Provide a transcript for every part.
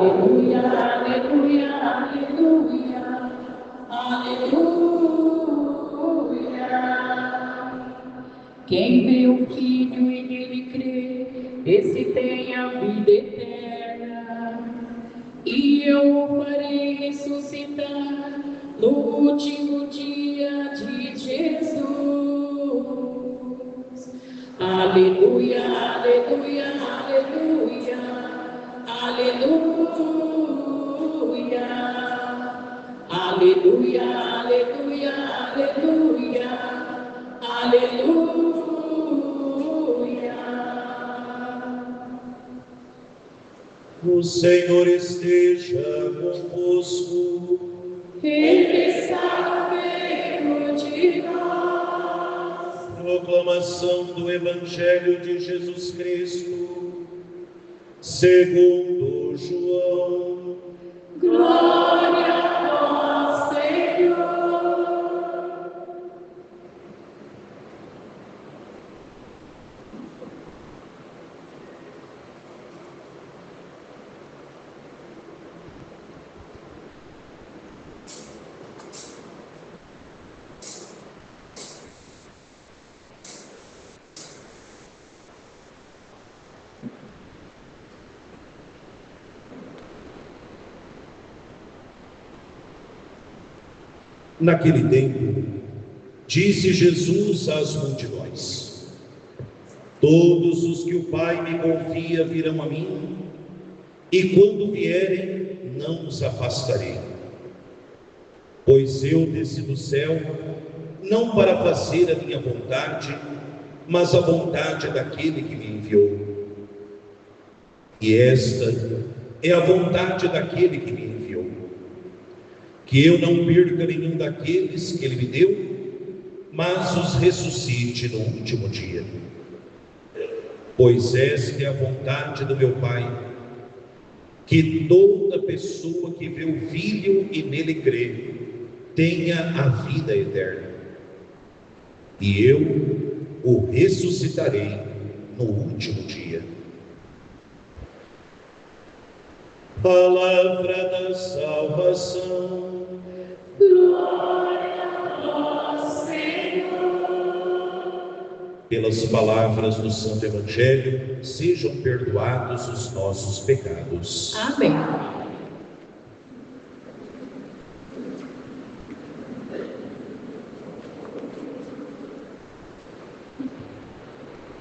Aleluia, aleluia, aleluia, aleluia. Quem vê o Filho e nele crê, esse tem a vida eterna. E eu o farei ressuscitar no último dia de Jesus. Aleluia, aleluia, aleluia, aleluia, aleluia, aleluia, aleluia, aleluia. O Senhor esteja convosco. Ele está no meio de nós. Proclamação do Evangelho de Jesus Cristo, segundo João. Glória a vós, Senhor. Naquele tempo, disse Jesus às multidões: todos os que o Pai me confia virão a mim, e quando vierem, não os afastarei. Pois eu desci do céu, não para fazer a minha vontade, mas a vontade daquele que me enviou. E esta é a vontade daquele que me enviou: que eu não perca nenhum daqueles que ele me deu, mas os ressuscite no último dia. Pois esta é a vontade do meu Pai, que toda pessoa que vê o Filho e nele crê, tenha a vida eterna. E eu o ressuscitarei no último dia. Palavra da salvação. Glória a vós, Senhor. Pelas palavras do Santo Evangelho, sejam perdoados os nossos pecados. Amém.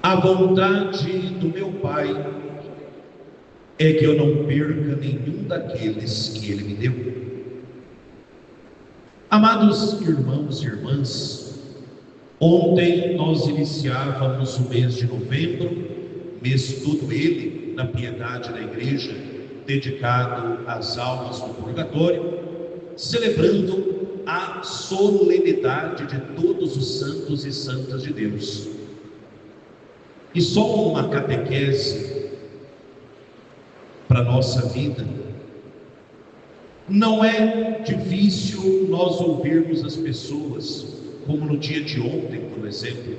A vontade do meu Pai é que eu não perca nenhum daqueles que ele me deu. Amados irmãos e irmãs, ontem nós iniciávamos o mês de novembro, mês todo ele, na piedade da igreja, dedicado às almas do purgatório, celebrando a solenidade de todos os santos e santas de Deus. E só uma catequese para a nossa vida. Não é difícil nós ouvirmos as pessoas, como no dia de ontem, por exemplo,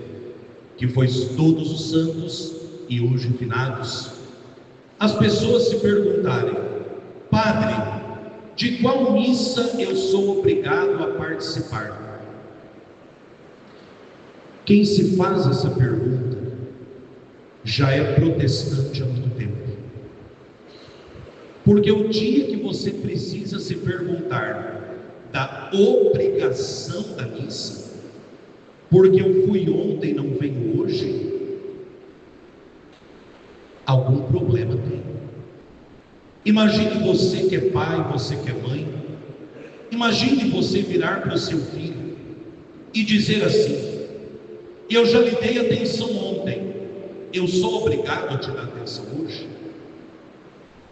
que foi todos os santos e hoje finados, as pessoas se perguntarem: padre, de qual missa eu sou obrigado a participar? Quem se faz essa pergunta já é protestante há muito tempo. Porque o dia que você precisa se perguntar da obrigação da missa, porque eu fui ontem e não venho hoje, algum problema tem. Imagine você que é pai, você que é mãe, imagine você virar para o seu filho e dizer assim: eu já lhe dei atenção ontem, eu sou obrigado a te dar atenção hoje?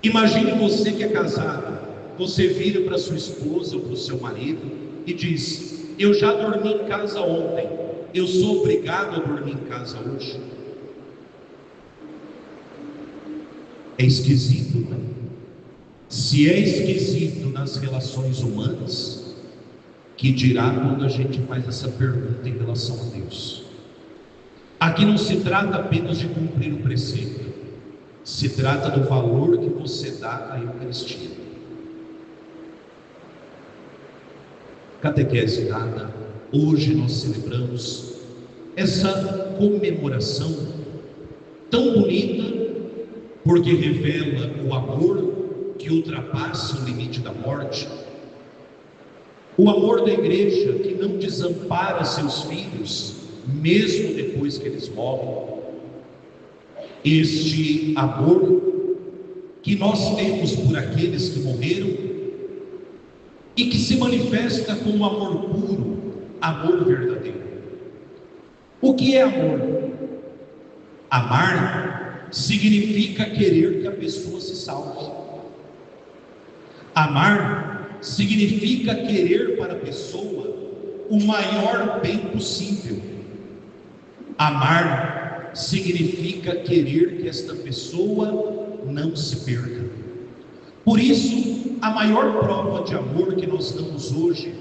Imagine você que é casado, você vira para sua esposa ou para o seu marido e diz: eu já dormi em casa ontem, eu sou obrigado a dormir em casa hoje? É esquisito, não é? Se é esquisito nas relações humanas, que dirá quando a gente faz essa pergunta em relação a Deus? Aqui não se trata apenas de cumprir o preceito, Se trata do valor que você dá à Eucaristia. Catequese dada, hoje nós celebramos essa comemoração tão bonita, porque revela o amor que ultrapassa o limite da morte, o amor da igreja que não desampara seus filhos, mesmo depois que eles morrem. Este amor que nós temos por aqueles que morreram e que se manifesta como amor puro, amor verdadeiro. O que é amor? Amar significa querer que a pessoa se salve. Amar significa querer para a pessoa o maior bem possível. Amar significa querer que esta pessoa não se perca. Por isso, a maior prova de amor que nós damos hoje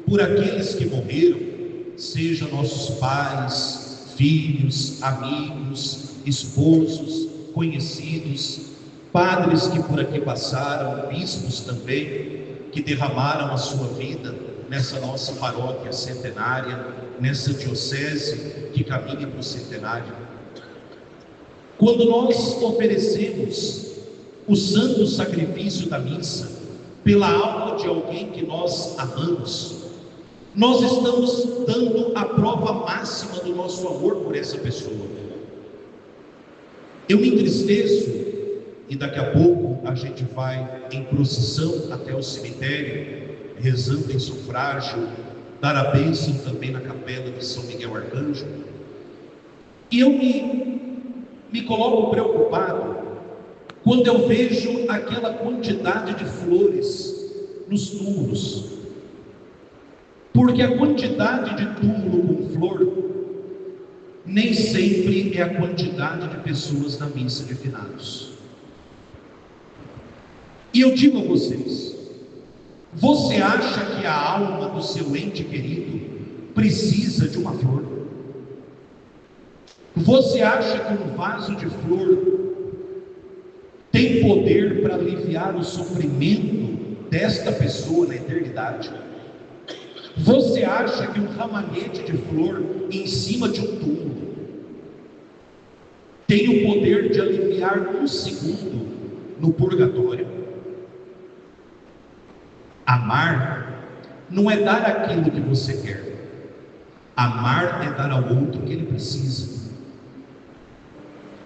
por aqueles que morreram, sejam nossos pais, filhos, amigos, esposos, conhecidos, padres que por aqui passaram, bispos também, que derramaram a sua vida nessa nossa paróquia centenária, nessa diocese que caminha para o centenário. Quando nós oferecemos o santo sacrifício da missa pela alma de alguém que nós amamos, nós estamos dando a prova máxima do nosso amor por essa pessoa. Eu me entristeço, e daqui a pouco a gente vai em procissão até o cemitério, rezando em sufrágio, dar a bênção também na capela de São Miguel Arcanjo, e eu me coloco preocupado quando eu vejo aquela quantidade de flores nos túmulos, porque a quantidade de túmulo com flor nem sempre é a quantidade de pessoas na missa de finados. E eu digo a vocês, você acha que a alma do seu ente querido precisa de uma flor? Você acha que um vaso de flor tem poder para aliviar o sofrimento desta pessoa na eternidade? Você acha que um ramalhete de flor em cima de um túmulo tem o poder de aliviar um segundo no purgatório? Amar não é dar aquilo que você quer. Amar é dar ao outro o que ele precisa.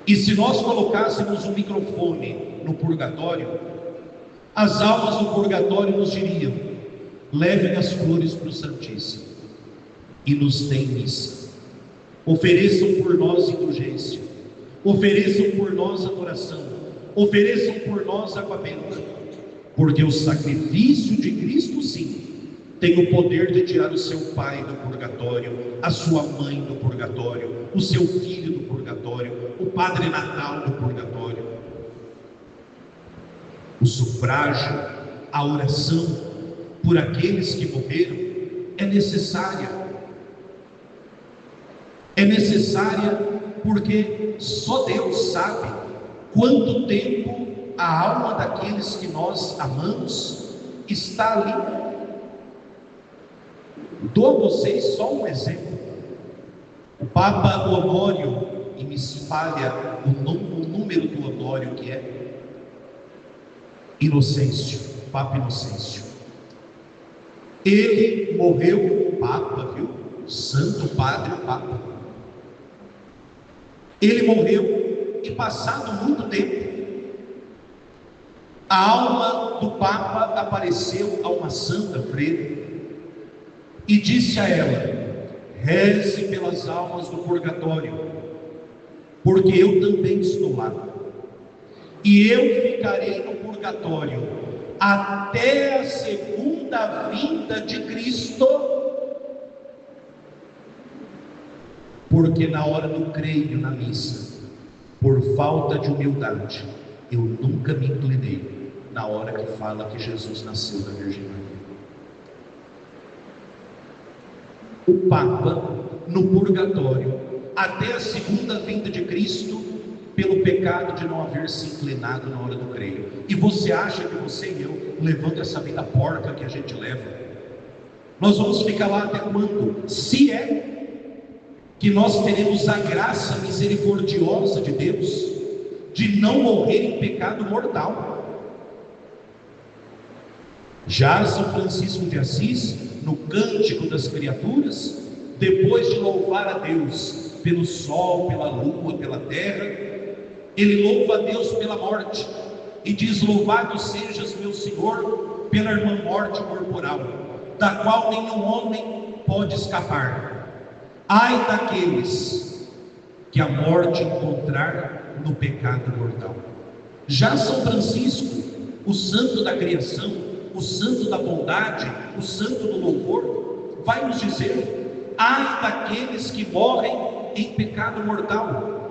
E se nós colocássemos um microfone no purgatório, as almas do purgatório nos diriam: levem as flores para o Santíssimo e nos deem missa. Ofereçam por nós indulgência, ofereçam por nós adoração, ofereçam por nós água benta, porque o sacrifício de Cristo, sim, tem o poder de tirar o seu pai do purgatório, a sua mãe do purgatório, o seu filho do purgatório, o Padre Natal do purgatório. O sufrágio, a oração por aqueles que morreram é necessária. É necessária porque só Deus sabe quanto tempo a alma daqueles que nós amamos está ali. Dou a vocês só um exemplo. O Papa Honório, e me espalha o número do Honório que é Inocêncio, Papa Inocêncio. Ele morreu Papa, viu? Santo Padre Papa. Ele morreu e passado muito tempo, a alma do Papa apareceu a uma santa freira e disse a ela: reze pelas almas do purgatório, porque eu também estou lá, e eu ficarei no purgatório até a segunda vinda de Cristo, porque na hora do creio na missa, por falta de humildade, eu nunca me inclinei na hora que fala que Jesus nasceu da Virgem Maria. O Papa, no purgatório, até a segunda vinda de Cristo, pelo pecado de não haver se inclinado na hora do creio. E você acha que você e eu, levando essa vida porca que a gente leva, nós vamos ficar lá até quando? Se é que nós teremos a graça misericordiosa de Deus de não morrer em pecado mortal. Já São Francisco de Assis, no Cântico das Criaturas, depois de louvar a Deus pelo sol, pela lua, pela terra, ele louva a Deus pela morte e diz: louvado sejas, meu Senhor, pela irmã morte corporal, da qual nenhum homem pode escapar. Ai daqueles que a morte encontrar no pecado mortal. Já São Francisco, o santo da criação, o santo da bondade, o santo do louvor, vai nos dizer: ai daqueles que morrem em pecado mortal.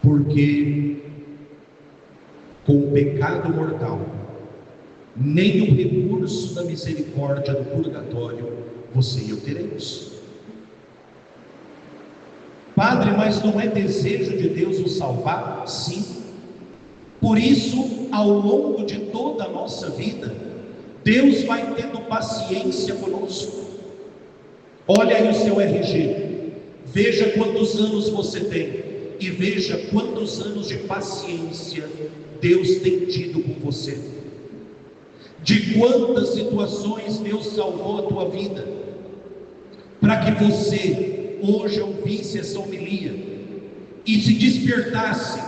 Porque com o pecado mortal, nem o recurso da misericórdia do purgatório você e eu teremos. Padre, mas não é desejo de Deus nos salvar? Sim. Por isso, ao longo de toda a nossa vida, Deus vai tendo paciência conosco. Olha aí o seu RG, veja quantos anos você tem e veja quantos anos de paciência Deus tem tido com você. De quantas situações Deus salvou a tua vida, para que você hoje ouvisse essa homilia e se despertasse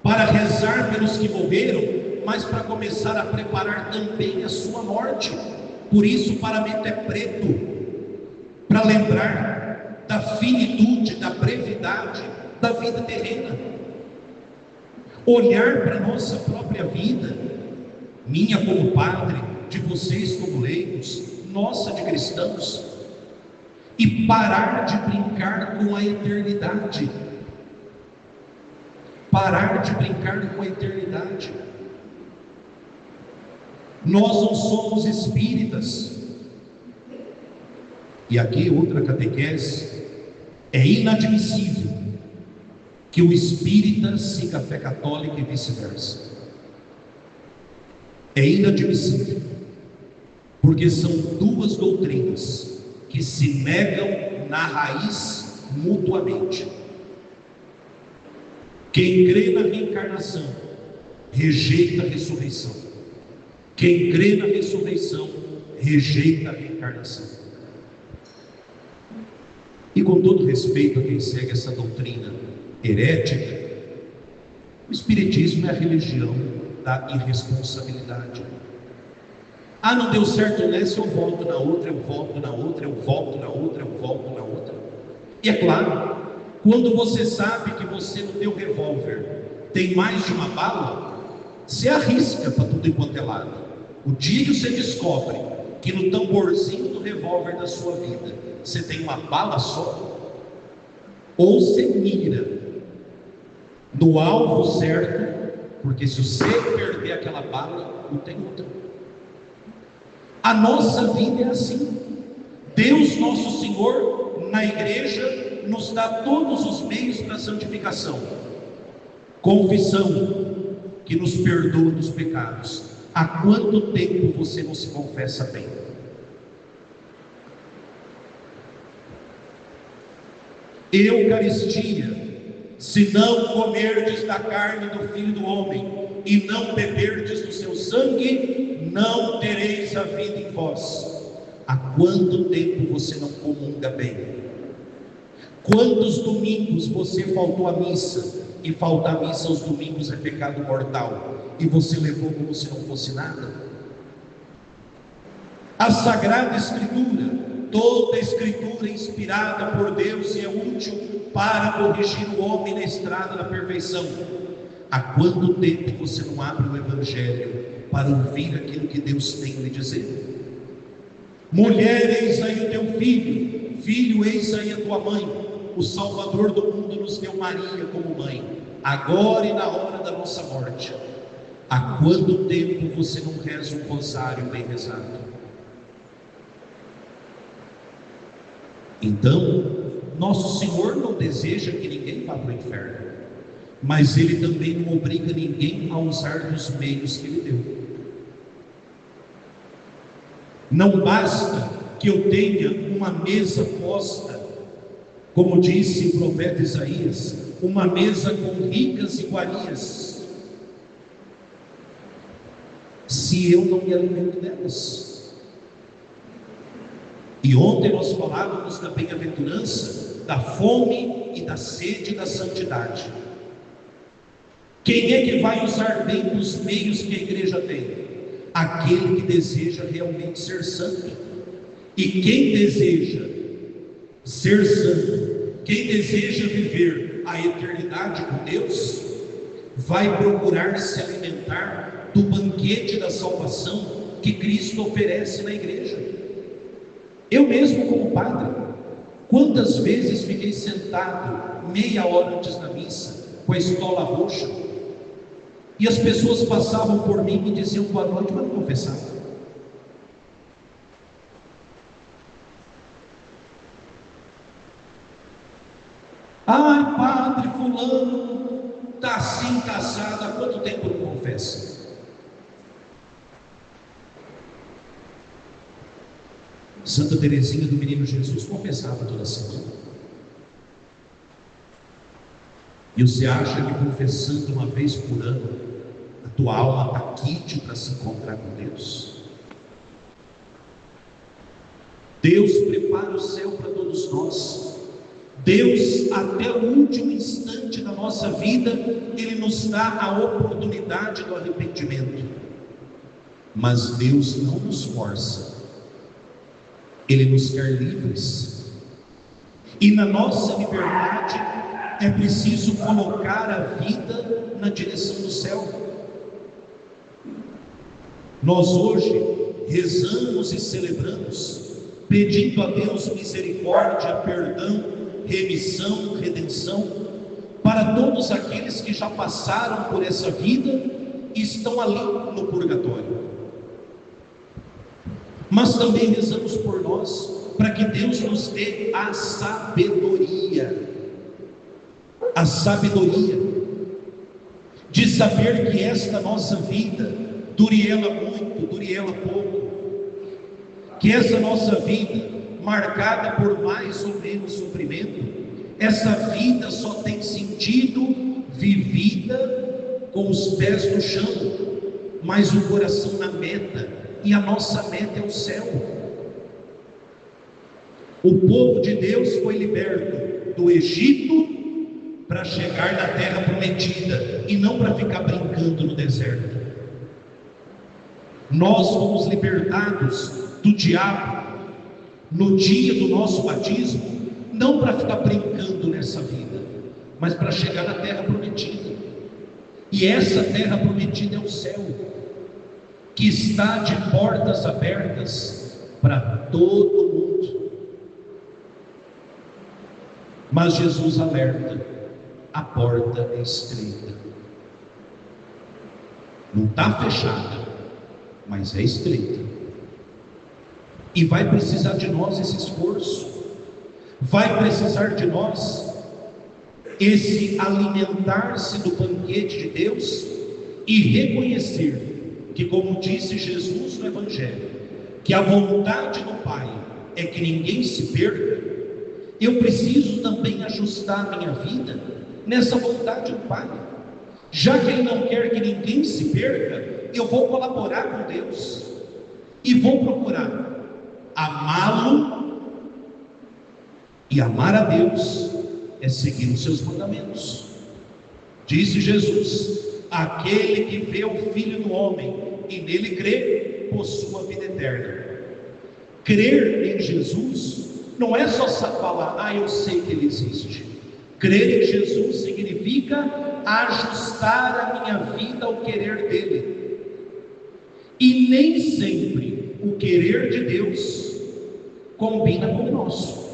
para rezar pelos que morreram, mas para começar a preparar também a sua morte. Por isso o paramento é preto, para lembrar da finitude, da brevidade da vida terrena. Olhar para a nossa própria vida, minha como padre, de vocês como leigos, nossa de cristãos, e parar de brincar com a eternidade. Parar de brincar com a eternidade. Nós não somos espíritas. E aqui outra catequese: é inadmissível que o espírita siga a fé católica e vice-versa. É inadmissível, porque são duas doutrinas que se negam na raiz mutuamente. Quem crê na reencarnação rejeita a ressurreição. Quem crê na ressurreição rejeita a reencarnação. E com todo respeito a quem segue essa doutrina herética, o espiritismo é a religião da irresponsabilidade. Ah, não deu certo nessa, eu volto na outra, eu volto na outra, eu volto na outra, eu volto na outra. E é claro, quando você sabe que você no teu revólver tem mais de uma bala, você arrisca para tudo enquanto é lado. O dia que você descobre que no tamborzinho do revólver da sua vida você tem uma bala só, ou você mira no alvo certo, porque se você perder aquela bala, não tem outra. A nossa vida é assim. Deus nosso Senhor, na igreja, nos dá todos os meios para a santificação. Confissão, que nos perdoa dos pecados. Há quanto tempo você não se confessa bem? Eucaristia: se não comerdes da carne do Filho do Homem e não beberdes do seu sangue, não tereis a vida em vós. Há quanto tempo você não comunga bem? Quantos domingos você faltou à missa? E faltar à missa aos domingos é pecado mortal, e você levou como se não fosse nada? A Sagrada Escritura, toda a Escritura inspirada por Deus e é útil para corrigir o homem na estrada da perfeição. Há quanto tempo você não abre o Evangelho para ouvir aquilo que Deus tem a lhe dizer? Mulher, eis aí o teu filho. Filho, eis aí a tua mãe. O Salvador do mundo nos deu Maria como mãe, agora e na hora da nossa morte. Há quanto tempo você não reza um rosário bem rezado? Então, Nosso Senhor não deseja que ninguém vá para o inferno, mas Ele também não obriga ninguém a usar dos meios que Ele deu. Não basta que eu tenha uma mesa posta, como disse o profeta Isaías, uma mesa com ricas iguarias, se eu não me alimento delas. E ontem nós falávamos da bem-aventurança, da fome e da sede da santidade. Quem é que vai usar bem os meios que a igreja tem? Aquele que deseja realmente ser santo. E quem deseja ser santo, quem deseja viver a eternidade com Deus, vai procurar se alimentar do banquete da salvação que Cristo oferece na igreja. Eu mesmo, como padre, quantas vezes fiquei sentado meia hora antes da missa com a estola roxa, e as pessoas passavam por mim e me diziam boa noite, mas não confessavam. Ai, padre fulano está assim casado, há quanto tempo não confessa? Santa Teresinha do Menino Jesus confessava toda semana. E você acha que confessando uma vez por ano, a tua alma está quite para se encontrar com Deus? Deus prepara o céu para todos nós. Deus, até o último instante da nossa vida, Ele nos dá a oportunidade do arrependimento. Mas Deus não nos força. Ele nos quer livres. E na nossa liberdade é preciso colocar a vida na direção do céu. Nós hoje rezamos e celebramos, pedindo a Deus misericórdia, perdão, remissão, redenção, para todos aqueles que já passaram por essa vida e estão ali no purgatório. Mas também rezamos por nós, para que Deus nos dê a sabedoria de saber que esta nossa vida, dure ela muito, dure ela pouco, que essa nossa vida, marcada por mais ou menos sofrimento, essa vida só tem sentido vivida com os pés no chão, mas o coração na meta, e a nossa meta é o céu. O povo de Deus foi liberto do Egito para chegar na terra prometida, e não para ficar brincando no deserto. Nós fomos libertados do diabo no dia do nosso batismo, não para ficar brincando nessa vida, mas para chegar na terra prometida. E essa terra prometida é o céu, que está de portas abertas para todo mundo. Mas Jesus alerta: a porta é estreita. Não está fechada, mas é estreita. E vai precisar de nós esse esforço, vai precisar de nós esse alimentar-se do banquete de Deus e reconhecer que, como disse Jesus no Evangelho, que a vontade do Pai é que ninguém se perca. Eu preciso também ajustar a minha vida nessa vontade do Pai. Já que Ele não quer que ninguém se perca, eu vou colaborar com Deus e vou procurar amá-lo, e amar a Deus é seguir os seus mandamentos. Disse Jesus: aquele que vê o Filho do Homem e nele crê, possui a vida eterna. Crer em Jesus não é só falar, eu sei que Ele existe. Crer em Jesus significa ajustar a minha vida ao querer dEle. E nem sempre o querer de Deus combina com o nosso.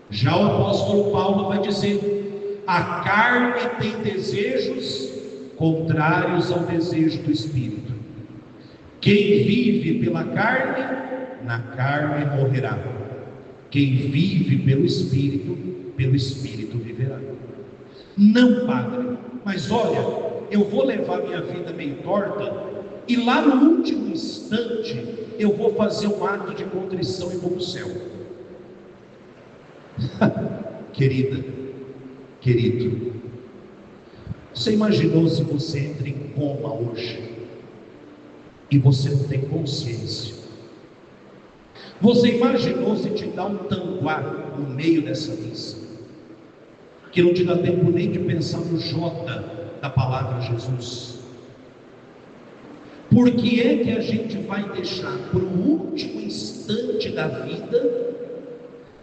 Já o apóstolo Paulo vai dizer: a carne tem desejos contrários ao desejo do Espírito. Quem vive pela carne, na carne morrerá. Quem vive pelo Espírito viverá. Não, padre, mas olha, eu vou levar minha vida meio torta, e lá no último instante, eu vou fazer um ato de contrição e vou para o céu. Querida, querido, você imaginou se você entra em coma hoje, e você não tem consciência? Você imaginou se te dá um tanguá no meio dessa missa, que não te dá tempo nem de pensar no J da palavra Jesus? Por que é que a gente vai deixar para o último instante da vida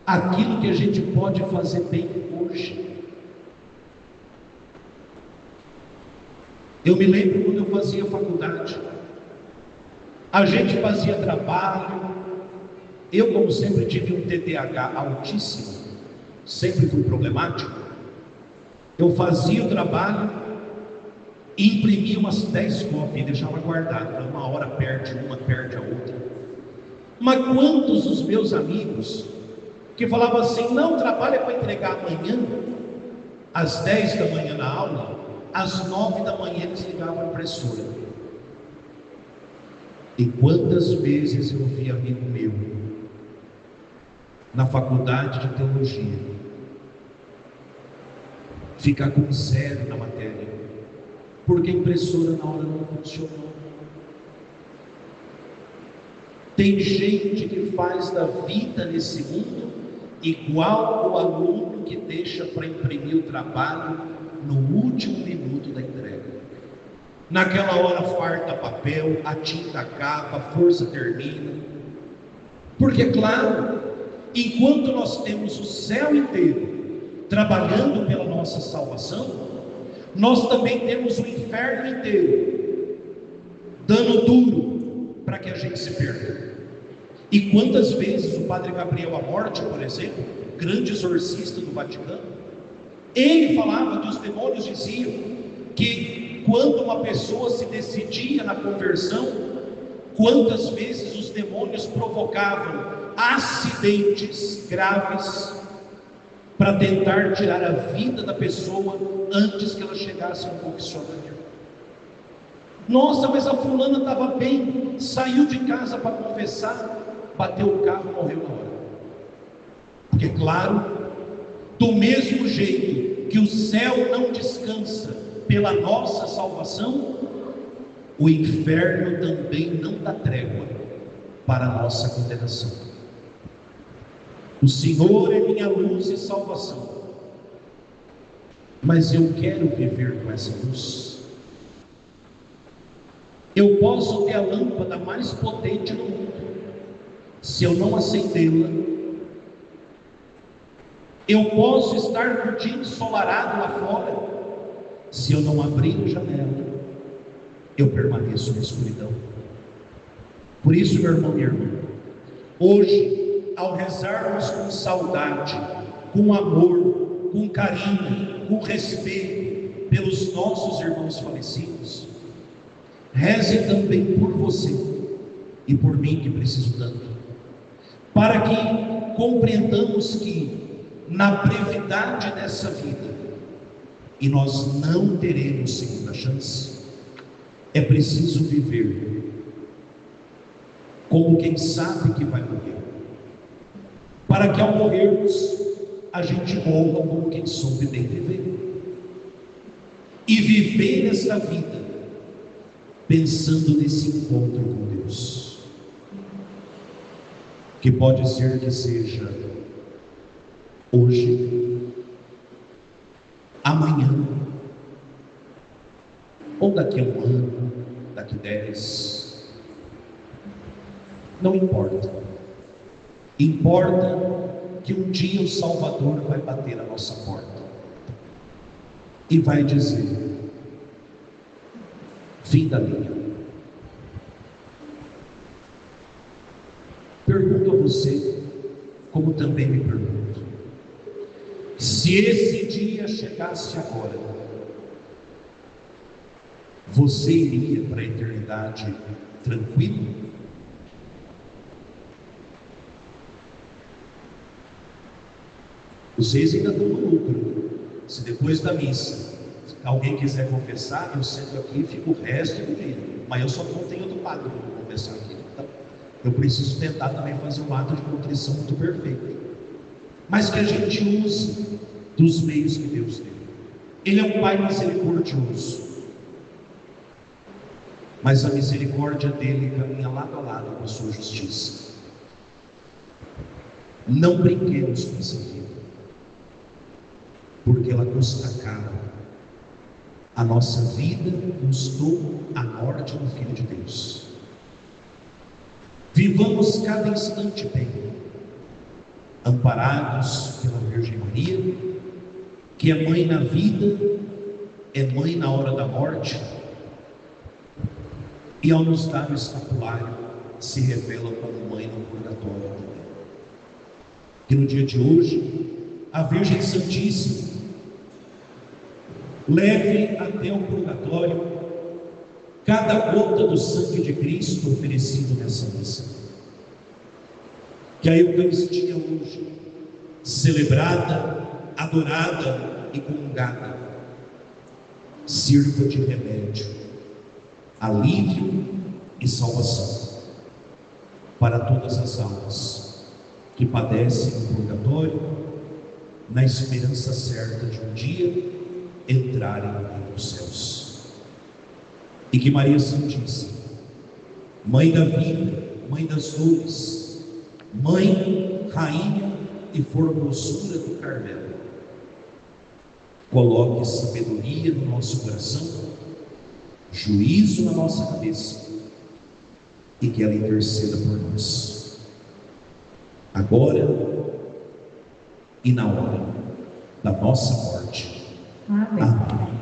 aquilo que a gente pode fazer bem hoje? Eu me lembro quando eu fazia faculdade, a gente fazia trabalho. Eu, como sempre, tive um TDAH altíssimo, sempre fui problemático. Eu fazia o trabalho, imprimia umas 10 cópias e deixava guardado. Uma hora perde uma, perde a outra. Mas quantos dos meus amigos que falavam assim: não, trabalho é para entregar amanhã, às 10 da manhã na aula, às 9 da manhã eles ligavam a impressora. E quantas vezes eu vi amigo meu na faculdade de teologia ficar com 0 na matéria, porque a impressora na hora não funcionou. Tem gente que faz da vida nesse mundo igual o aluno que deixa para imprimir o trabalho no último minuto da entrega. Naquela hora farta papel, a tinta acaba, a força termina. Porque, claro, enquanto nós temos o céu inteiro trabalhando pela nossa salvação, nós também temos o inferno inteiro dando duro para que a gente se perca. E quantas vezes o Padre Gabriel Amorte, por exemplo, grande exorcista do Vaticano, ele falava que os demônios diziam que quando uma pessoa se decidia na conversão, quantas vezes os demônios provocavam acidentes graves para tentar tirar a vida da pessoa antes que ela chegasse ao confessionário. Nossa, mas a fulana estava bem, saiu de casa para confessar, bateu o carro e morreu na hora. Porque, claro, do mesmo jeito que o céu não descansa pela nossa salvação, o inferno também não dá trégua para a nossa condenação. O Senhor é minha luz e salvação, mas eu quero viver com essa luz. Eu posso ter a lâmpada mais potente do mundo, se eu não acendê-la, eu posso estar no dia ensolarado lá fora, se eu não abrir a janela, eu permaneço na escuridão. Por isso, meu irmão e irmã, hoje, ao rezarmos com saudade, com amor, com carinho, com respeito pelos nossos irmãos falecidos, reze também por você e por mim, que preciso tanto, para que compreendamos que na brevidade dessa vida, e nós não teremos segunda chance, é preciso viver como quem sabe que vai morrer, para que ao morrermos a gente morra como quem soube bem viver, e viver essa vida pensando nesse encontro com Deus, que pode ser que seja hoje, amanhã, ou daqui a um ano, daqui 10, não importa. Importa que um dia o Salvador vai bater a nossa porta e vai dizer: fim da linha. Pergunto a você, como também me pergunto, se esse dia chegasse agora, você iria para a eternidade tranquilo? Vocês ainda estão no lucro. Se depois da missa alguém quiser confessar, eu sento aqui e fico o resto do dia. Mas eu só não tenho do padre para confessar aqui. Então, eu preciso tentar também fazer um ato de contrição muito perfeito. Mas que a gente use dos meios que Deus deu. Ele é um Pai misericordioso. Mas a misericórdia dele caminha lado a lado com a sua justiça. Não brinquemos com essa vida, porque ela custa caro. A nossa vida custou a morte do Filho de Deus. Vivamos cada instante bem, amparados pela Virgem Maria, que é mãe na vida, é mãe na hora da morte, e ao nos dar o escapulário, se revela como mãe no purgatório também. Que no dia de hoje, a Virgem Santíssima leve até o purgatório cada gota do sangue de Cristo oferecido nessa missa. Que a Eucaristia hoje, celebrada, adorada e comungada, sirva de remédio, alívio e salvação para todas as almas que padecem no purgatório, na esperança certa de um dia entrarem no reino dos céus. E que Maria Santíssima, Mãe da vida, Mãe das dores, Mãe, Rainha e formosura do Carmelo, coloque sabedoria no nosso coração, juízo na nossa cabeça, e que ela interceda por nós, agora e na hora da nossa morte. Amém. Amém.